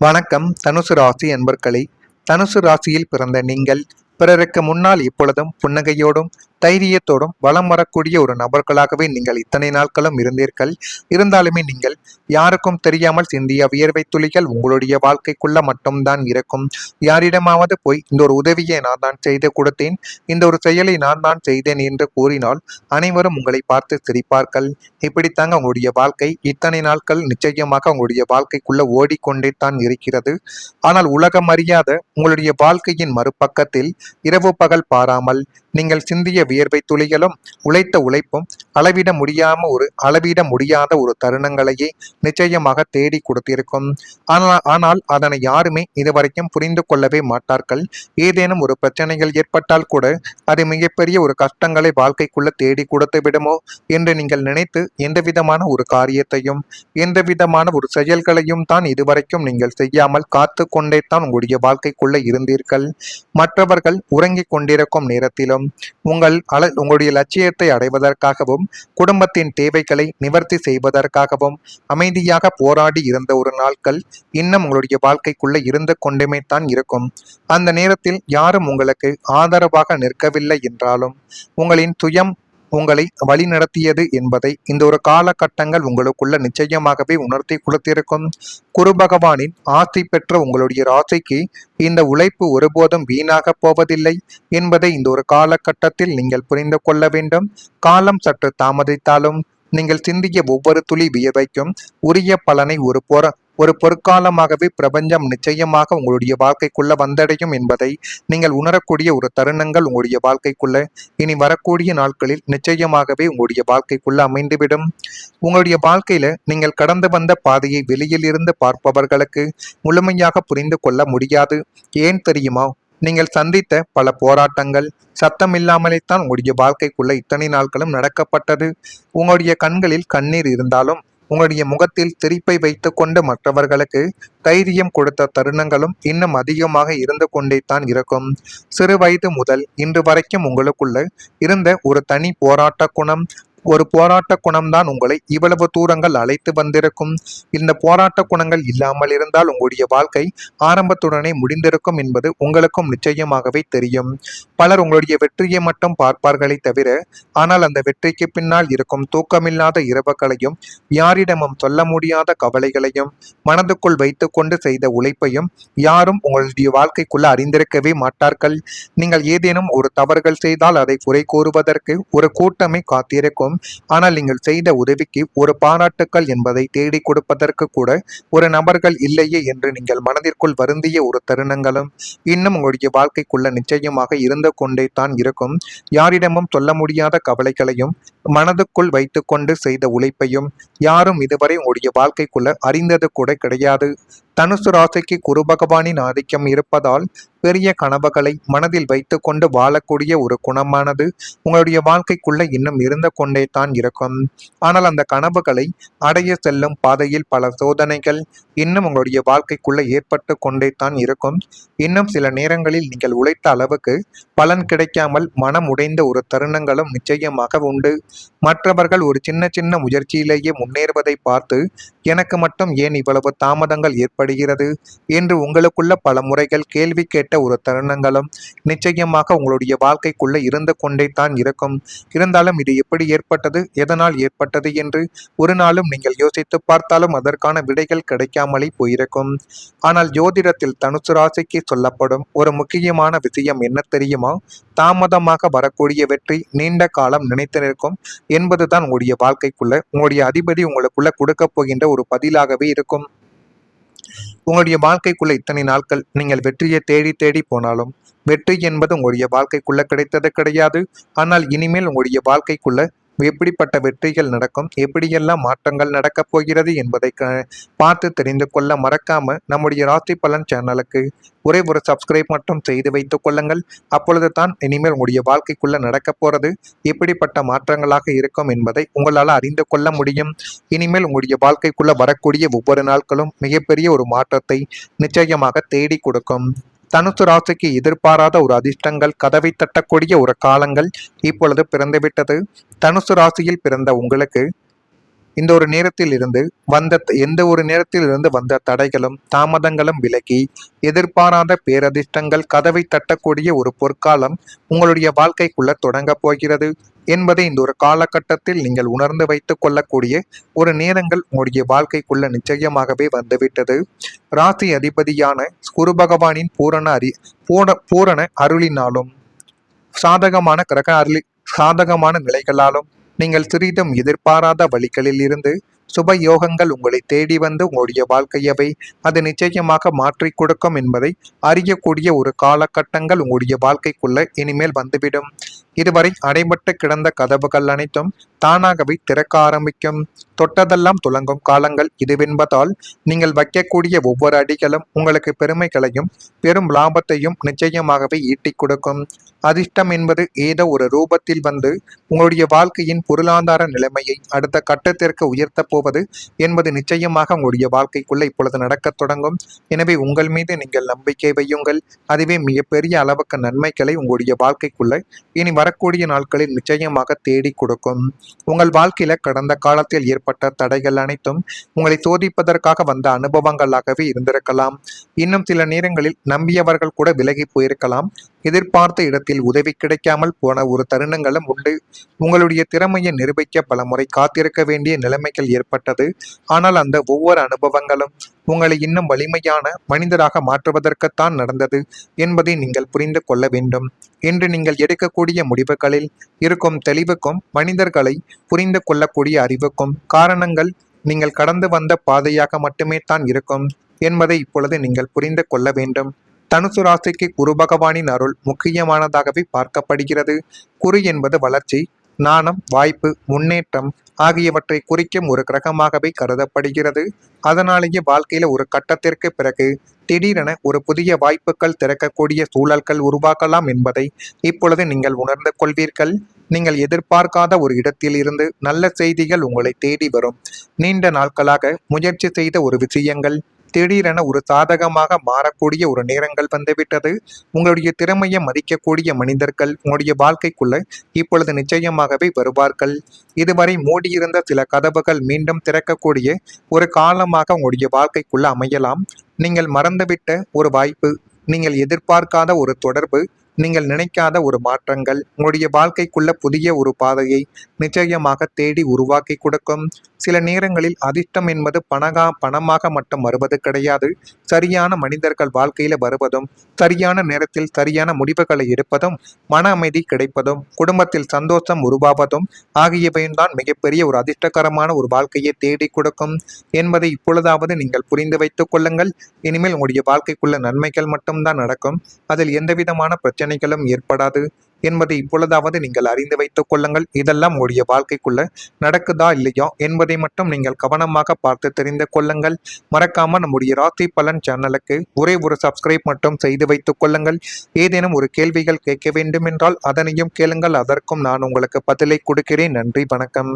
வணக்கம் தனுசு ராசி அன்பர்களே. தனுசு ராசியில் பிறந்த நீங்கள் பிறருக்கு முன்னால் எப்பொழுதும் புன்னகையோடும் தைரியத்தோடும் வலம் வரக்கூடிய ஒரு நபர்களாகவே நீங்கள் இத்தனை நாட்களும் இருந்தீர்கள். இருந்தாலுமே நீங்கள் யாருக்கும் தெரியாமல் சிந்திய வியர்வை துளிகள் உங்களுடைய வாழ்க்கைக்குள்ள மட்டும்தான் இருக்கும். யாரிடமாவது போய் இந்த ஒரு உதவியை நான் தான் செய்து கொடுத்தேன், இந்த ஒரு செயலை நான் தான் செய்தேன் என்று கூறினால் அனைவரும் உங்களை பார்த்து சிரிப்பார்கள். இப்படித்தாங்க உங்களுடைய வாழ்க்கை இத்தனை நாட்கள் நிச்சயமாக உங்களுடைய வாழ்க்கைக்குள்ள ஓடிக்கொண்டே தான் இருக்கிறது. ஆனால் உலகம் அறியாத உங்களுடைய வாழ்க்கையின் மறுபக்கத்தில் இரவு பகல் பாராமல் நீங்கள் சிந்திய வியர்வை துளிகளும் உழைத்த உழைப்பும் அளவிட முடியாத ஒரு தருணங்களையே நிச்சயமாக தேடி கொடுத்திருக்கும். ஆனால் அதனை யாருமே இதுவரைக்கும் புரிந்து கொள்ளவே மாட்டார்கள். ஏதேனும் ஒரு பிரச்சனைகள் ஏற்பட்டால் கூட அது மிகப்பெரிய ஒரு கஷ்டங்களை வாழ்க்கைக்குள்ள தேடி கொடுத்து விடுமோ என்று நீங்கள் நினைத்து எந்த விதமான ஒரு காரியத்தையும் எந்த விதமான ஒரு செயல்களையும் தான் இதுவரைக்கும் நீங்கள் செய்யாமல் காத்து கொண்டே தான் உங்களுடைய வாழ்க்கைக்குள்ள இருந்தீர்கள். மற்றவர்கள் உறங்கிக் கொண்டிருக்கும் நேரத்திலும் உங்களுடைய லட்சியத்தை அடைவதற்காகவும் குடும்பத்தின் தேவைகளை நிவர்த்தி செய்வதற்காகவும் அமைதியாக போராடி இருந்த ஒரு நாட்கள் இன்னும் உங்களுடைய வாழ்க்கைக்குள்ள இருந்து கொண்டுமே தான் இருக்கும். அந்த நேரத்தில் யாரும் உங்களுக்கு ஆதரவாக நிற்கவில்லை என்றாலும் உங்களின் சுயம் உங்களை வழி நடத்தியது என்பதை இந்த ஒரு காலகட்டங்கள் உங்களுக்குள்ள நிச்சயமாகவே உணர்த்தி கொடுத்திருக்கும். குரு பகவானின் ஆசை பெற்ற உங்களுடைய ராசிக்கு இந்த உழைப்பு ஒருபோதும் வீணாக போவதில்லை என்பதை இந்த ஒரு காலகட்டத்தில் நீங்கள் புரிந்து கொள்ள வேண்டும். காலம் சற்று தாமதித்தாலும் நீங்கள் சிந்திய ஒவ்வொரு துளி வியர்வைக்கும் உரிய பலனை ஒரு பொற்காலமாகவே பிரபஞ்சம் நிச்சயமாக உங்களுடைய வாழ்க்கைக்குள்ள வந்தடையும் என்பதை நீங்கள் உணரக்கூடிய ஒரு தருணங்கள் உங்களுடைய வாழ்க்கைக்குள்ள இனி வரக்கூடிய நாட்களில் நிச்சயமாகவே உங்களுடைய வாழ்க்கைக்குள்ள அமைந்துவிடும். உங்களுடைய வாழ்க்கையில நீங்கள் கடந்து வந்த பாதையை வெளியில் இருந்து பார்ப்பவர்களுக்கு முழுமையாக புரிந்து கொள்ள முடியாது. ஏன் தெரியுமா? நீங்கள் சந்தித்த பல போராட்டங்கள் சத்தமில்லாமலே தான் உங்களுடைய வாழ்க்கைக்குள்ள இத்தனை நாட்களும் நடக்கப்பட்டது. உங்களுடைய கண்களில் கண்ணீர் இருந்தாலும் உங்களுடைய முகத்தில் சிரிப்பை வைத்துக் கொண்டு மற்றவர்களுக்கு தைரியம் கொடுத்த தருணங்களும் இன்னும் அதிகமாக இருந்து கொண்டே தான் இருக்கும். சிறு வயது முதல் இன்று வரைக்கும் உங்களுக்குள்ள இருந்த ஒரு தனி போராட்ட குணம்தான் உங்களை இவ்வளவு தூரங்கள் அழைத்து வந்திருக்கும். இந்த போராட்ட குணங்கள் இல்லாமல் இருந்தால் உங்களுடைய வாழ்க்கை ஆரம்பத்துடனே முடிந்திருக்கும் என்பது உங்களுக்கும் நிச்சயமாகவே தெரியும். பலர் உங்களுடைய வெற்றியை மட்டும் பார்ப்பார்களே தவிர, ஆனால் அந்த வெற்றிக்கு பின்னால் இருக்கும் தூக்கமில்லாத இரவுகளையும் யாரிடமும் சொல்ல முடியாத கவலைகளையும் மனதுக்குள் வைத்துக்கொண்டு செய்த உழைப்பையும் யாரும் உங்களுடைய வாழ்க்கைக்குள்ள அறிந்திருக்கவே மாட்டார்கள். நீங்கள் ஏதேனும் ஒரு தவறுகள் செய்தால் அதை குறை கூறுவதற்கு ஒரு கூட்டமே காத்திருக்கும். ஆனால் நீங்கள் செய்த உதவிக்கு ஒரு பாராட்டுக்கள் என்பதை தேடி கொடுப்பதற்கு கூட ஒரு நபர்கள் இல்லையே என்று நீங்கள் மனதிற்குள் வருந்திய ஒரு தருணங்களும் இன்னும் உங்களுடைய வாழ்க்கைக்குள்ள நிச்சயமாக இருந்து கொண்டே தான் இருக்கும். யாரிடமும் சொல்ல முடியாத கவலைகளையும் மனதுக்குள் வைத்துக்கொண்டு செய்த உழைப்பையும் யாரும் இதுவரை உங்களுடைய வாழ்க்கைக்குள்ள அறிந்தது கூட கிடையாது. தனுசு ராசிக்கு குரு பகவானின் ஆதிக்கம் இருப்பதால் பெரிய கனவுகளை மனதில் வைத்து கொண்டு வாழக்கூடிய ஒரு குணமானது உங்களுடைய வாழ்க்கைக்குள்ள இன்னும் இருந்து கொண்டே தான் இருக்கும். ஆனால் அந்த கனவுகளை அடைய செல்லும் பாதையில் பல சோதனைகள் இன்னும் உங்களுடைய வாழ்க்கைக்குள்ள ஏற்பட்டு கொண்டே தான் இருக்கும். இன்னும் சில நேரங்களில் நீங்கள் உழைத்த அளவுக்கு பலன் கிடைக்காமல் மனம் உடைந்த ஒரு தருணங்களும் நிச்சயமாக உண்டு. மற்றவர்கள் ஒரு சின்ன சின்ன முயற்சியிலேயே முன்னேறுவதை பார்த்து எனக்கு மட்டும் ஏன் இவ்வளவு தாமதங்கள் ஏற்படுகிறது என்று உங்களுக்குள்ள பல முறைகள் கேள்வி கேட்ட ஒரு தருணங்களும் நிச்சயமாக உங்களுடைய வாழ்க்கைக்குள்ள இருந்து கொண்டே தான் இருக்கும். இருந்தாலும் இது எப்படி ஏற்பட்டது, எதனால் ஏற்பட்டது என்று ஒரு நாளும் நீங்கள் யோசித்து பார்த்தாலும் அதற்கான விடைகள் கிடைக்காமலே போயிருக்கும். ஆனால் ஜோதிடத்தில் தனுசு ராசிக்கு சொல்லப்படும் ஒரு முக்கியமான விஷயம் என்ன தெரியுமா? தாமதமாக வரக்கூடிய வெற்றி நீண்ட காலம் நினைத்து நிற்கும் என்பதுதான் உங்களுடைய வாழ்க்கைக்குள்ள உங்களுடைய அதிபதி உங்களுக்குள்ள கொடுக்க போகின்ற ஒரு பதிலாகவே இருக்கும். உங்களுடைய வாழ்க்கைக்குள்ள இத்தனை நாட்கள் நீங்கள் வெற்றியை தேடி தேடி போனாலும் வெற்றி என்பது உங்களுடைய வாழ்க்கைக்குள்ள கிடைத்தது கிடையாது. ஆனால் இனிமேல் உங்களுடைய வாழ்க்கைக்குள்ள எப்படிப்பட்ட வெற்றிகள் நடக்கும், எப்படியெல்லாம் மாற்றங்கள் நடக்கப் போகிறது என்பதை பார்த்து தெரிந்து கொள்ள மறக்காம நம்முடைய ராசி பலன் சேனலுக்கு ஒரே ஒரு சப்ஸ்கிரைப் மட்டும் செய்து வைத்துக் கொள்ளுங்கள். அப்பொழுது தான் இனிமேல் உங்களுடைய வாழ்க்கைக்குள்ள நடக்க போறது எப்படிப்பட்ட மாற்றங்களாக இருக்கும் என்பதை உங்களால் அறிந்து கொள்ள முடியும். இனிமேல் உங்களுடைய வாழ்க்கைக்குள்ள வரக்கூடிய ஒவ்வொரு நாட்களும் மிகப்பெரிய ஒரு மாற்றத்தை நிச்சயமாக தேடி கொடுக்கும். தனுசு ராசிக்கு எதிர்பாராத ஒரு அதிர்ஷ்டங்கள் கதவை தட்டக்கூடிய ஒரு காலங்கள் இப்பொழுது பிறந்துவிட்டது. தனுசு ராசியில் பிறந்த உங்களுக்கு இந்த ஒரு நேரத்தில் இருந்து எந்த ஒரு நேரத்தில் இருந்து வந்த தடைகளும் தாமதங்களும் விலகி எதிர்பாராத பேரதிர்ஷ்டங்கள் கதவை தட்டக்கூடிய ஒரு பொற்காலம் உங்களுடைய வாழ்க்கைக்குள்ள தொடங்க போகிறது என்பதை இந்த ஒரு காலகட்டத்தில் நீங்கள் உணர்ந்து வைத்துக் கொள்ளக்கூடிய ஒரு நேரங்கள் உங்களுடைய வாழ்க்கைக்குள்ள நிச்சயமாகவே வந்துவிட்டது. ராசி அதிபதியான குரு பகவானின் பூரண அருளினாலும் சாதகமான சாதகமான நிலைகளாலும் நீங்கள் சிறிதும் எதிர்பாராத வழிகளில் இருந்து சுப யோகங்கள் உங்களை தேடி வந்து உங்களுடைய வாழ்க்கையவை அது நிச்சயமாக மாற்றி கொடுக்கும் என்பதை அறியக்கூடிய ஒரு காலகட்டங்கள் உங்களுடைய வாழ்க்கைக்குள்ள இனிமேல் வந்துவிடும். இதுவரை அடைபட்டு கிடந்த கதவுகள் அனைத்தும் தானாகவே திறக்க ஆரம்பிக்கும். தொட்டதெல்லாம் துலங்கும் காலங்கள் இதுவென்பதால் நீங்கள் வைக்கக்கூடிய ஒவ்வொரு அடிகளும் உங்களுக்கு பெருமைகளையும் பெரும் லாபத்தையும் நிச்சயமாகவே ஈட்டிக் கொடுக்கும். அதிர்ஷ்டம் என்பது ஏதோ ஒரு ரூபத்தில் வந்து உங்களுடைய வாழ்க்கையின் பொருளாதார நிலைமையை அடுத்த கட்டத்திற்கு உயர்த்தப் போவது என்பது நிச்சயமாக உங்களுடைய வாழ்க்கைக்குள்ள இப்பொழுது நடக்கத் தொடங்கும். எனவே உங்கள் மீது நீங்கள் நம்பிக்கை வையுங்கள். அதுவே மிகப்பெரிய அளவுக்கு நன்மைகளை உங்களுடைய வாழ்க்கைக்குள்ள இனி வரக்கூடிய நாட்களில் நிச்சயமாக தேடி கொடுக்கும். உங்கள் வாழ்க்கையில கடந்த காலத்தில் ஏற்பட்ட தடைகள் அனைத்தும் உங்களை சோதிப்பதற்காக வந்த அனுபவங்களாகவே இருந்திருக்கலாம். இன்னும் சில நேரங்களில் நம்பியவர்கள் கூட விலகி போயிருக்கலாம். எதிர்பார்த்த இடத்தில் உதவி கிடைக்காமல் போன ஒரு தருணங்களும் உண்டு. உங்களுடைய திறமையை நிரூபிக்க பல முறை காத்திருக்க வேண்டிய நிலைமைகள் ஏற்பட்டது. ஆனால் அந்த ஒவ்வொரு அனுபவங்களும் உங்களை இன்னும் வலிமையான மனிதராக மாற்றுவதற்குத்தான் நடந்தது என்பதை நீங்கள் புரிந்து கொள்ள வேண்டும். இன்று நீங்கள் எடுக்கக்கூடிய முடிவுகளில் இருக்கும் தெளிவுக்கும் மனிதர்களை புரிந்து கொள்ளக்கூடிய அறிவுக்கும் காரணங்கள் நீங்கள் கடந்து வந்த பாதையாக மட்டுமே தான் இருக்கும் என்பதை இப்பொழுது நீங்கள் புரிந்து கொள்ள வேண்டும். தனுசு ராசிக்கு குரு பகவானின் அருள் முக்கியமானதாகவே பார்க்கப்படுகிறது. குரு என்பது வளர்ச்சி, ஞானம், வாய்ப்பு, முன்னேற்றம் ஆகியவற்றை குறிக்கும் ஒரு கிரகமாகவே கருதப்படுகிறது. அதனாலேயே வாழ்க்கையில ஒரு கட்டத்திற்கு பிறகு திடீரென ஒரு புதிய வாய்ப்புகள் திறக்கக்கூடிய சூழல்கள் உருவாக்கலாம் என்பதை இப்பொழுது நீங்கள் உணர்ந்து கொள்வீர்கள். நீங்கள் எதிர்பார்க்காத ஒரு இடத்தில் இருந்து நல்ல செய்திகள் உங்களை தேடி வரும். நீண்ட நாட்களாக முயற்சி செய்த ஒரு விஷயங்கள் திடீரென ஒரு சாதகமாக மாறக்கூடிய ஒரு நேரங்கள் வந்துவிட்டது. உங்களுடைய திறமையை மதிக்கக்கூடிய மனிதர்கள் உங்களுடைய வாழ்க்கைக்குள்ள இப்பொழுது நிச்சயமாகவே வருவார்கள். இதுவரை மூடியிருந்த சில கதவுகள் மீண்டும் திறக்கக்கூடிய ஒரு காலமாக உங்களுடைய வாழ்க்கைக்குள்ள அமையலாம். நீங்கள் மறந்துவிட்ட ஒரு வாய்ப்பு, நீங்கள் எதிர்பார்க்காத ஒரு தொடர்பு, நீங்கள் நினைக்காத ஒரு மாற்றங்கள் உங்களுடைய வாழ்க்கைக்குள்ள புதிய ஒரு பாதையை நிச்சயமாக தேடி உருவாக்கி கொடுக்கும். சில நேரங்களில் அதிர்ஷ்டம் என்பது பணமாக மட்டும் வருவது கிடையாது. சரியான மனிதர்கள் வாழ்க்கையில வருவதும், சரியான நேரத்தில் சரியான முடிவுகளை எடுப்பதும், மன அமைதி கிடைப்பதும், குடும்பத்தில் சந்தோஷம் உருவாவதும் ஆகியவையும் தான் மிகப்பெரிய ஒரு அதிர்ஷ்டகரமான ஒரு வாழ்க்கையை தேடி கொடுக்கும் என்பதை இப்பொழுதாவது நீங்கள் புரிந்து வைத்துக் கொள்ளுங்கள். இனிமேல் உங்களுடைய வாழ்க்கைக்குள்ள நன்மைகள் மட்டும்தான் நடக்கும். அதில் எந்தவிதமான பிரச்சனைகளும் ஏற்படாது என்பதை இப்பொழுதாவது நீங்கள் அறிந்து வைத்துக் கொள்ளுங்கள். இதெல்லாம் உங்களுடைய வாழ்க்கைக்குள்ள நடக்குதா இல்லையா என்பதை மட்டும் நீங்கள் கவனமாக பார்த்து தெரிந்து கொள்ளுங்கள். மறக்காம நம்முடைய ராசி பலன் சேனலுக்கு ஒரே ஒரு சப்ஸ்கிரைப் மட்டும் செய்து வைத்துக் கொள்ளுங்கள். ஏதேனும் ஒரு கேள்விகள் கேட்க வேண்டும் என்றால் அதனையும் கேளுங்கள். அதற்கும் நான் உங்களுக்கு பதிலை கொடுக்கிறேன். நன்றி, வணக்கம்.